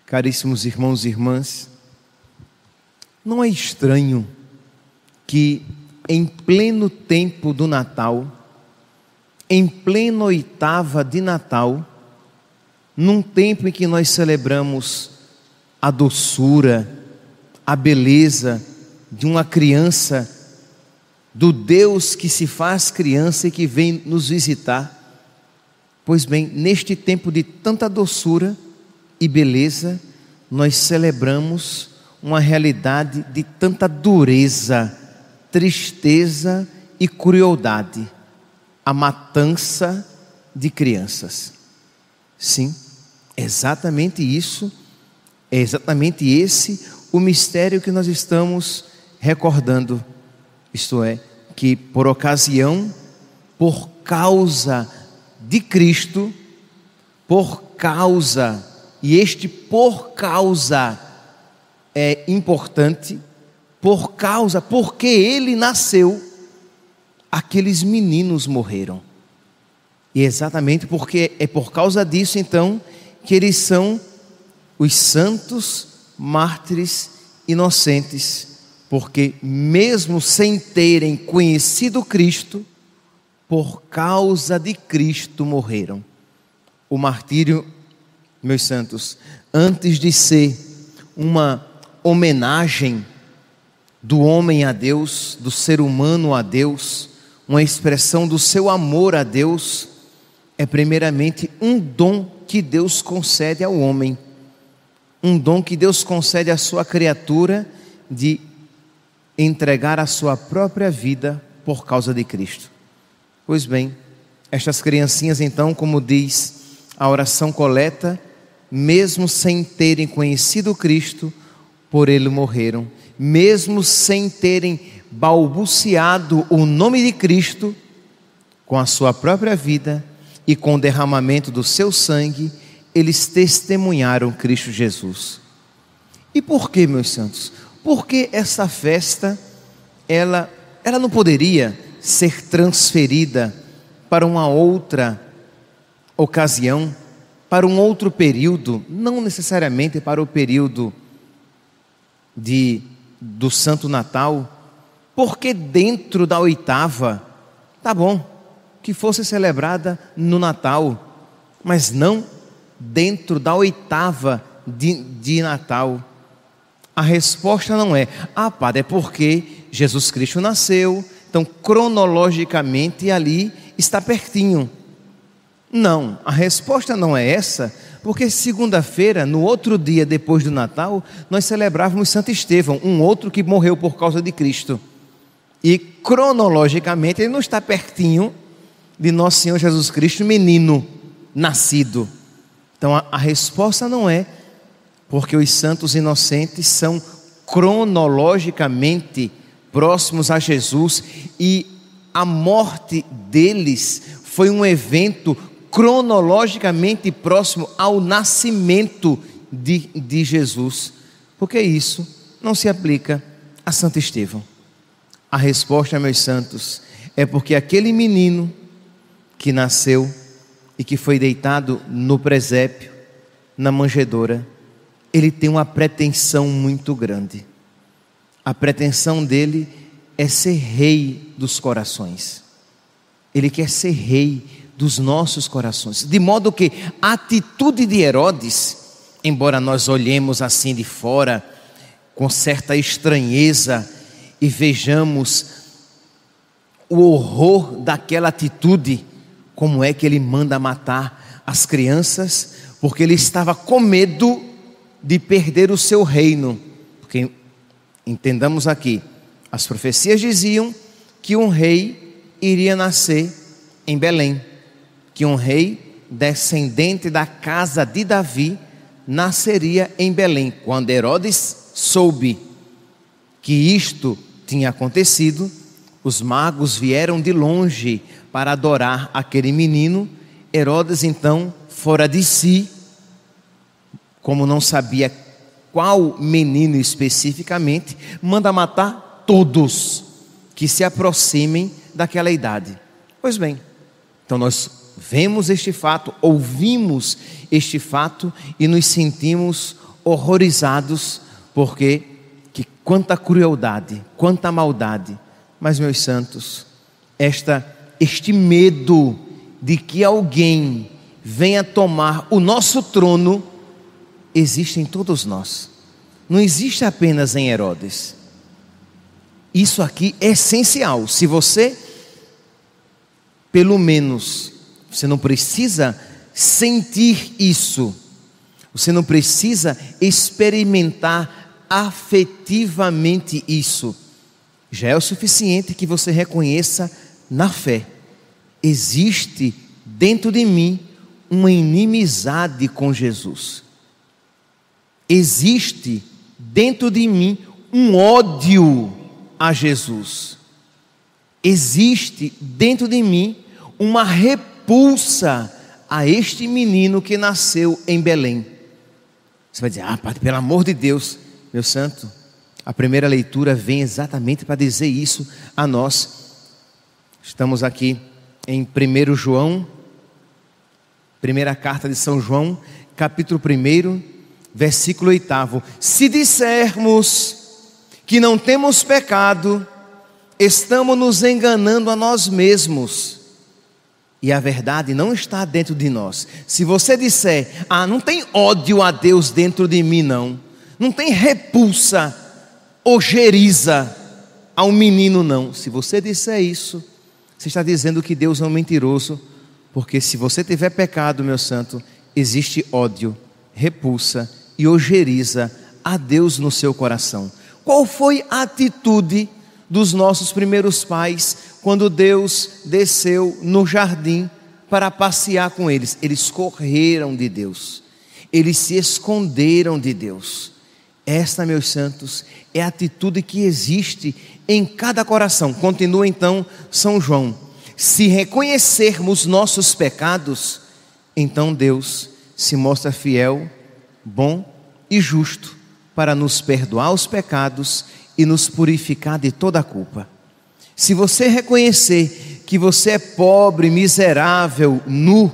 Caríssimos irmãos e irmãs, não é estranho que em pleno tempo do Natal, em plena oitava de Natal, num tempo em que nós celebramos a doçura, a beleza de uma criança, do Deus que se faz criança e que vem nos visitar. Pois bem, neste tempo de tanta doçura e beleza, nós celebramos uma realidade de tanta dureza, tristeza e crueldade, a matança de crianças. Sim, é exatamente isso, é exatamente esse o mistério que nós estamos recordando, isto é, que por ocasião, por causa de Cristo, por causa, e este por causa é importante, por causa, porque Ele nasceu, aqueles meninos morreram. E exatamente porque é por causa disso então que eles são os santos mártires inocentes, porque mesmo sem terem conhecido Cristo, por causa de Cristo morreram. O martírio, meus santos, antes de ser uma homenagem do homem a Deus, do ser humano a Deus, uma expressão do seu amor a Deus, é primeiramente um dom que Deus concede ao homem, um dom que Deus concede à sua criatura de entregar a sua própria vida por causa de Cristo. Pois bem, estas criancinhas então, como diz a oração coleta, mesmo sem terem conhecido Cristo, por Ele morreram. Mesmo sem terem balbuciado o nome de Cristo, com a sua própria vida e com o derramamento do seu sangue, eles testemunharam Cristo Jesus. E por que, meus santos? Porque essa festa, ela não poderia ser transferida para uma outra ocasião, para um outro período, não necessariamente para o período do Santo Natal, porque dentro da oitava, tá bom, que fosse celebrada no Natal, mas não dentro da oitava de Natal. A resposta não é, padre, é porque Jesus Cristo nasceu, então cronologicamente ali está pertinho. Não, a resposta não é essa, porque segunda-feira, no outro dia depois do Natal, nós celebrávamos Santo Estevão, um outro que morreu por causa de Cristo. E cronologicamente ele não está pertinho de Nosso Senhor Jesus Cristo, menino, nascido. Então a resposta não é porque os santos inocentes são cronologicamente próximos a Jesus e a morte deles foi um evento cronologicamente próximo ao nascimento de Jesus, porque isso não se aplica a Santo Estevão. A resposta, meus santos, é porque aquele menino que nasceu e que foi deitado no presépio, na manjedoura, ele tem uma pretensão muito grande. A pretensão dele é ser rei dos corações. Ele quer ser rei dos nossos corações, de modo que a atitude de Herodes, embora nós olhemos assim de fora, com certa estranheza, e vejamos o horror daquela atitude, como é que ele manda matar as crianças, porque ele estava com medo de perder o seu reino, porque entendamos aqui, as profecias diziam que um rei iria nascer em Belém, que um rei descendente da casa de Davi nasceria em Belém. Quando Herodes soube que isto tinha acontecido, os magos vieram de longe para adorar aquele menino. Herodes então, fora de si, como não sabia qual menino especificamente, manda matar todos que se aproximem daquela idade. Pois bem, então nós vemos este fato, ouvimos este fato e nos sentimos horrorizados, porque que quanta crueldade, quanta maldade. Mas, meus santos, este medo de que alguém venha tomar o nosso trono existe em todos nós. Não existe apenas em Herodes. Isso aqui é essencial. Se você, pelo menos, você não precisa sentir isso, você não precisa experimentar afetivamente isso, já é o suficiente que você reconheça na fé: existe dentro de mim uma inimizade com Jesus. Existe dentro de mim um ódio a Jesus. Existe dentro de mim uma repulsa a este menino que nasceu em Belém. Você vai dizer: padre, pelo amor de Deus, meu santo, a primeira leitura vem exatamente para dizer isso a nós. Estamos aqui em 1 João, primeira carta de São João, capítulo 1, versículo 8. Se dissermos que não temos pecado, estamos nos enganando a nós mesmos, e a verdade não está dentro de nós. Se você disser: não tem ódio a Deus dentro de mim, não tem repulsa, ojeriza ao menino, não. Se você disser isso, você está dizendo que Deus é um mentiroso, porque se você tiver pecado, meu santo, existe ódio, repulsa e ojeriza a Deus no seu coração. Qual foi a atitude dos nossos primeiros pais quando Deus desceu no jardim para passear com eles? Eles correram de Deus, eles se esconderam de Deus. Esta, meus santos, é a atitude que existe em cada coração. Continua então São João: se reconhecermos nossos pecados, então Deus se mostra fiel, bom e justo para nos perdoar os pecados e nos purificar de toda a culpa. Se você reconhecer que você é pobre, miserável, nu,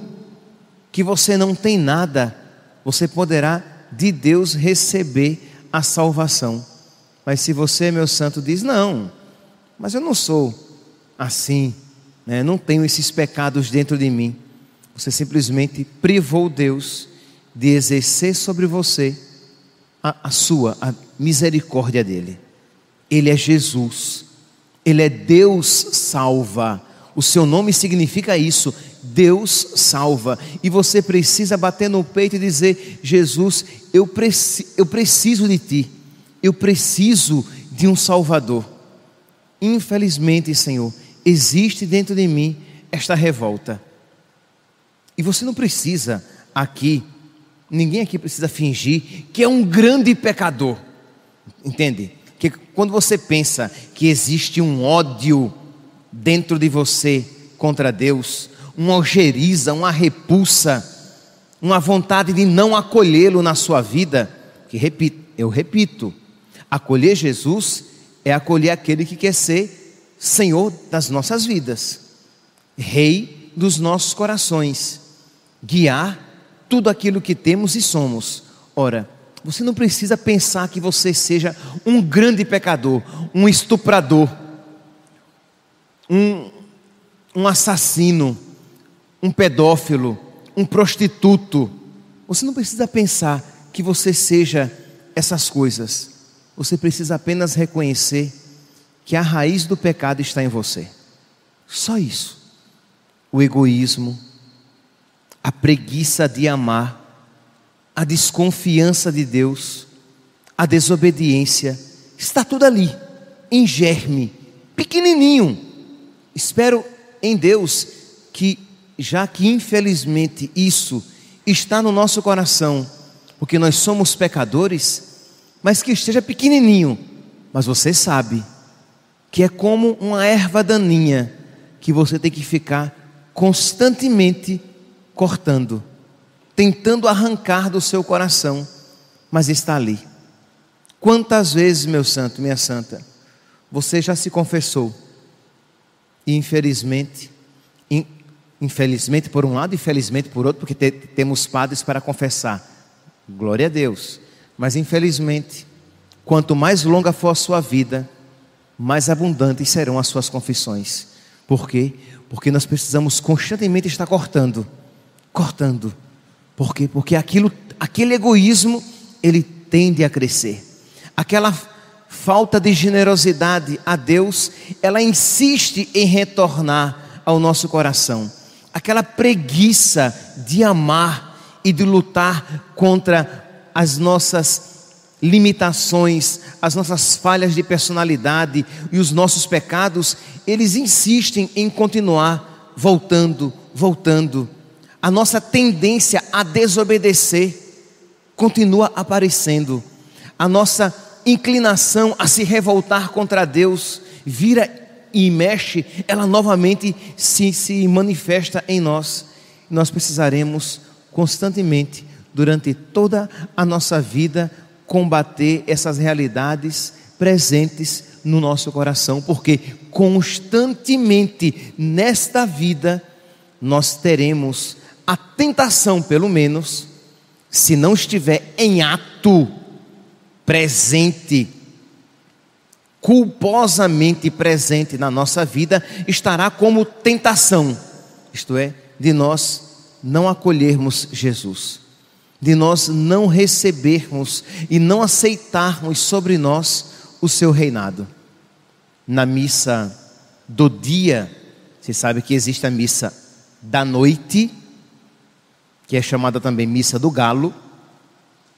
que você não tem nada, você poderá de Deus receber a salvação. Mas se você, meu santo, diz: não, mas eu não sou assim, não tenho esses pecados dentro de mim, você simplesmente privou Deus de exercer sobre você a misericórdia dele. Ele é Jesus, ele é Deus salva. O seu nome significa isso: Deus salva. E você precisa bater no peito e dizer: Jesus, eu preciso de ti, eu preciso de um Salvador. Infelizmente, Senhor, existe dentro de mim esta revolta. E você não precisa aqui, ninguém aqui precisa fingir que é um grande pecador, entende? Que quando você pensa que existe um ódio dentro de você contra Deus, uma ojeriza, uma repulsa, uma vontade de não acolhê-lo na sua vida, que eu repito, acolher Jesus é acolher aquele que quer ser Senhor das nossas vidas, Rei dos nossos corações, guiar tudo aquilo que temos e somos. Ora, você não precisa pensar que você seja um grande pecador, um estuprador, um assassino, um pedófilo, um prostituto. Você não precisa pensar que você seja essas coisas. Você precisa apenas reconhecer que a raiz do pecado está em você. Só isso. O egoísmo, a preguiça de amar, a desconfiança de Deus, a desobediência, está tudo ali, em germe, pequenininho. Espero em Deus que, já que infelizmente isso está no nosso coração, porque nós somos pecadores, mas que esteja pequenininho. Mas você sabe que é como uma erva daninha que você tem que ficar constantemente cortando, tentando arrancar do seu coração, mas está ali. Quantas vezes, meu santo, minha santa, você já se confessou e infelizmente por um lado e infelizmente por outro, porque temos padres para confessar, glória a Deus, Mas infelizmente, quanto mais longa for a sua vida, mais abundantes serão as suas confissões. Por quê? Porque nós precisamos constantemente estar cortando. Por quê? Porque aquele egoísmo, ele tende a crescer. Aquela falta de generosidade a Deus, ela insiste em retornar ao nosso coração. Aquela preguiça de amar e de lutar contra as nossas limitações, as nossas falhas de personalidade e os nossos pecados, eles insistem em continuar voltando. A nossa tendência a desobedecer continua aparecendo. A nossa inclinação a se revoltar contra Deus vira e mexe, ela novamente se manifesta em nós. Nós precisaremos constantemente, durante toda a nossa vida, combater essas realidades presentes no nosso coração, porque constantemente nesta vida nós teremos a tentação, pelo menos, se não estiver em ato presente, culposamente presente na nossa vida, estará como tentação, isto é, de nós não acolhermos Jesus, de nós não recebermos e não aceitarmos sobre nós o seu reinado. Na missa do dia, você sabe que existe a missa da noite, que é chamada também missa do galo,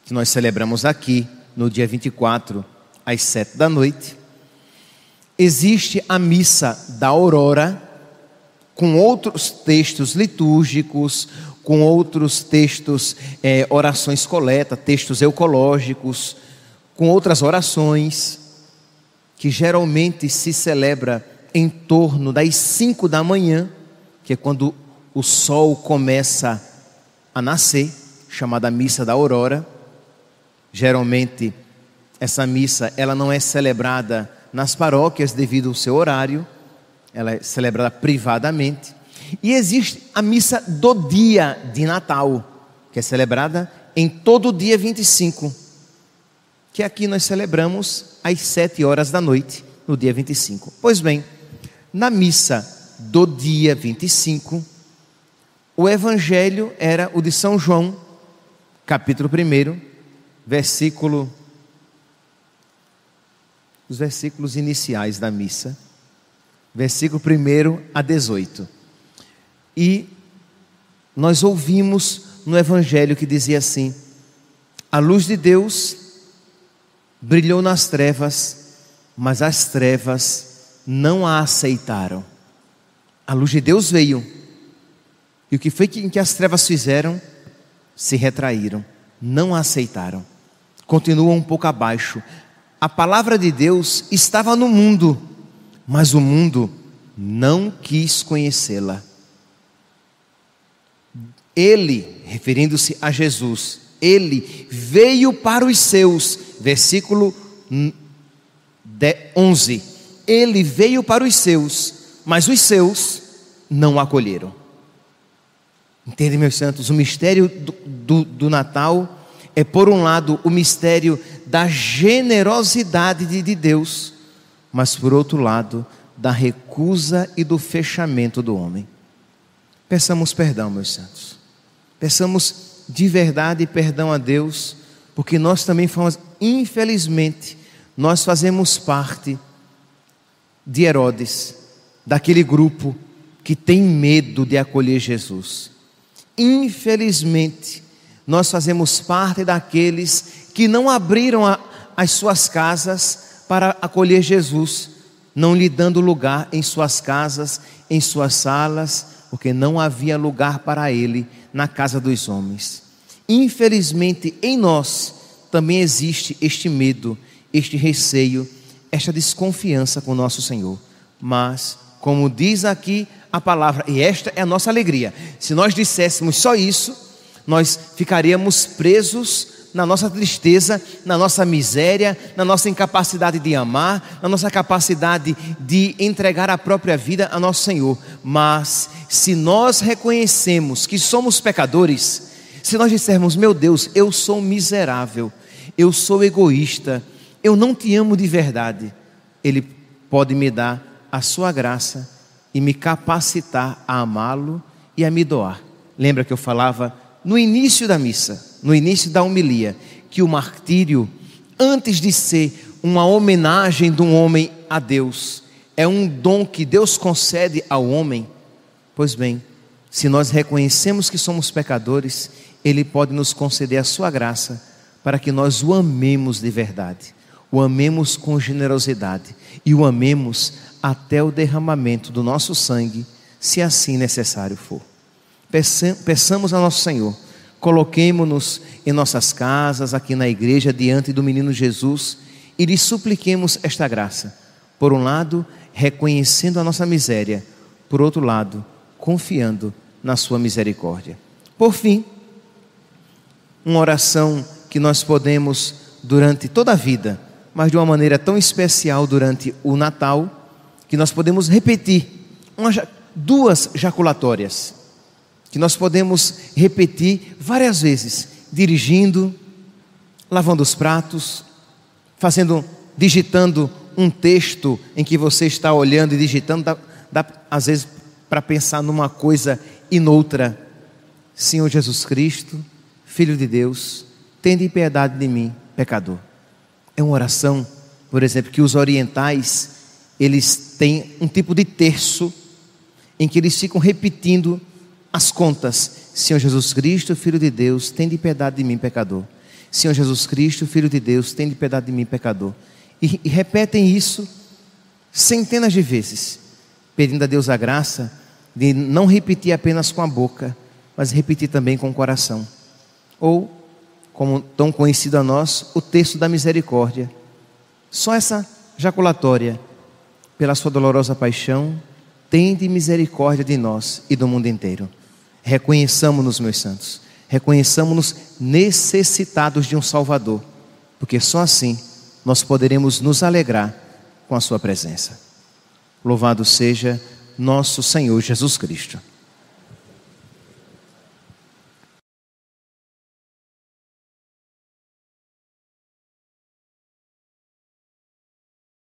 que nós celebramos aqui no dia 24, às 7 da noite. Existe a missa da aurora, com outros textos litúrgicos, com outros textos, orações coleta, textos eucológicos, com outras orações, que geralmente se celebra em torno das 5 da manhã, que é quando o sol começa a nascer, chamada missa da aurora. Geralmente essa missa ela não é celebrada nas paróquias devido ao seu horário, ela é celebrada privadamente. E existe a missa do dia de Natal, que é celebrada em todo o dia 25, que aqui nós celebramos às 7 horas da noite, no dia 25. Pois bem, na missa do dia 25, o evangelho era o de São João, capítulo 1, os versículos iniciais da missa, versículo 1 a 18. E nós ouvimos no evangelho que dizia assim: a luz de Deus brilhou nas trevas, mas as trevas não a aceitaram. A luz de Deus veio, e o que foi que as trevas fizeram? Se retraíram, não a aceitaram, continuam um pouco abaixo. A palavra de Deus estava no mundo, mas o mundo não quis conhecê-la. Ele, referindo-se a Jesus, ele veio para os seus, versículo 11, ele veio para os seus, mas os seus não o acolheram. Entende, meus santos? O mistério do Natal é, por um lado, o mistério da generosidade de Deus, mas por outro lado, da recusa e do fechamento do homem. Peçamos perdão, meus santos. Peçamos de verdade perdão a Deus, porque nós também fomos, infelizmente, nós fazemos parte de Herodes, daquele grupo que tem medo de acolher Jesus. Infelizmente, nós fazemos parte daqueles que não abriram as suas casas para acolher Jesus, não lhe dando lugar em suas casas, em suas salas, porque não havia lugar para ele na casa dos homens. Infelizmente, em nós também existe este medo, este receio, esta desconfiança com o nosso Senhor. Mas, como diz aqui a palavra, e esta é a nossa alegria, se nós disséssemos só isso, nós ficaríamos presos na nossa tristeza, na nossa miséria, na nossa incapacidade de amar, na nossa capacidade de entregar a própria vida a nosso Senhor. Mas se nós reconhecemos que somos pecadores, se nós dissermos: meu Deus, eu sou miserável, eu sou egoísta, eu não te amo de verdade, Ele pode me dar a sua graça e me capacitar a amá-lo e a me doar. Lembra que eu falava no início da missa, no início da homilia, que o martírio, antes de ser uma homenagem de um homem a Deus, é um dom que Deus concede ao homem. Pois bem, se nós reconhecemos que somos pecadores, Ele pode nos conceder a sua graça para que nós o amemos de verdade, o amemos com generosidade e o amemos até o derramamento do nosso sangue, se assim necessário for. Peçamos a nosso Senhor, coloquemo-nos em nossas casas, aqui na igreja, diante do menino Jesus, e lhe supliquemos esta graça. Por um lado, reconhecendo a nossa miséria, por outro lado, confiando na sua misericórdia. Por fim, uma oração que nós podemos durante toda a vida, mas de uma maneira tão especial durante o Natal, que nós podemos repetir, duas jaculatórias, que nós podemos repetir várias vezes, dirigindo, lavando os pratos, digitando um texto em que você está olhando e digitando, dá às vezes para pensar numa coisa e noutra. Senhor Jesus Cristo, Filho de Deus, tende piedade de mim, pecador. É uma oração, por exemplo, que os orientais, eles têm um tipo de terço em que eles ficam repetindo as contas. Senhor Jesus Cristo, Filho de Deus, tende piedade de mim, pecador. Senhor Jesus Cristo, Filho de Deus, tende piedade de mim, pecador. E repetem isso centenas de vezes, pedindo a Deus a graça de não repetir apenas com a boca, mas repetir também com o coração. Ou, como tão conhecido a nós, o texto da misericórdia. Só essa jaculatória: pela sua dolorosa paixão, tende misericórdia de nós e do mundo inteiro. Reconheçamos-nos, meus santos, reconheçamos-nos necessitados de um Salvador, porque só assim nós poderemos nos alegrar com a sua presença. Louvado seja nosso Senhor Jesus Cristo.